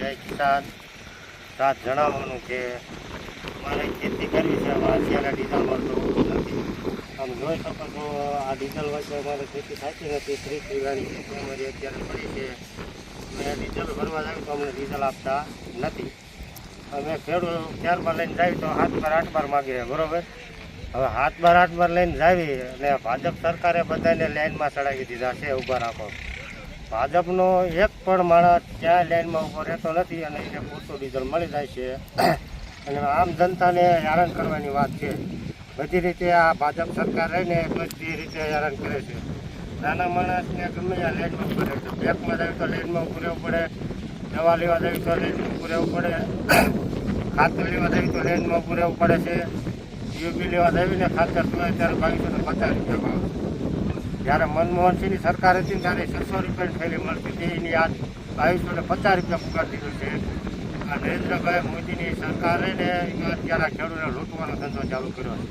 જય કિસાન સાથ જણાવવાનું કે મારે ખેતી કરવી છે. અત્યારે ડીઝલ મળતું નથી. આમ જોઈ શકો છો આ ડીઝલ વચ્ચે અમારે ખેતી થતી નથી. 30 વીઘાની ખેતી અમારી અત્યારે પડી છે. મેં ડીઝલ ભરવા જાય તો અમને ડીઝલ આપતા નથી. અમે ખેડૂત ત્યારમાં લઈને જાય તો 7 બાર 8 બાર માગીએ, બરોબર. હવે 7 બાર 8 બાર લઈને જાવી અને ભાજપ સરકારે બધાને લાઈનમાં ચડાવી દીધા છે. ઊભા રાખો. ભાજપનો એક પણ માણસ ક્યાંય લાઈનમાં ઊભો રહેતો નથી અને એને પૂરતું ડીઝલ મળી જાય છે. અને આમ જનતાને હેરાન કરવાની વાત છે. બધી રીતે આ ભાજપ સરકાર રહીને બધી રીતે હેરાન કરે છે. નાના માણસને ગમે ત્યાં લાઈનમાં ઊભું રહે છે. બેંકમાં જાય તો લાઈનમાં ઊભું રહેવું પડે, દવા લેવા જાય તો લાઈનમાં ઊભું રહેવું પડે, ખાતર લેવા જાય તો લાઈનમાં ઊભું રહેવું પડે છે. યુપી લેવા જાવીને ખાતર તો અત્યારે 2250 રૂપિયા ભાવ. જ્યારે મનમોહનસિંહની સરકાર હતી ત્યારે 600 રૂપિયાની થેલી મળતી હતી. એની આજ 2250 રૂપિયા પુગાડી દીધું છે. આ નરેન્દ્રભાઈ મોદીની સરકારે ને અત્યારે ખેડૂતોને લૂંટવાનો ધંધો ચાલુ કર્યો છે.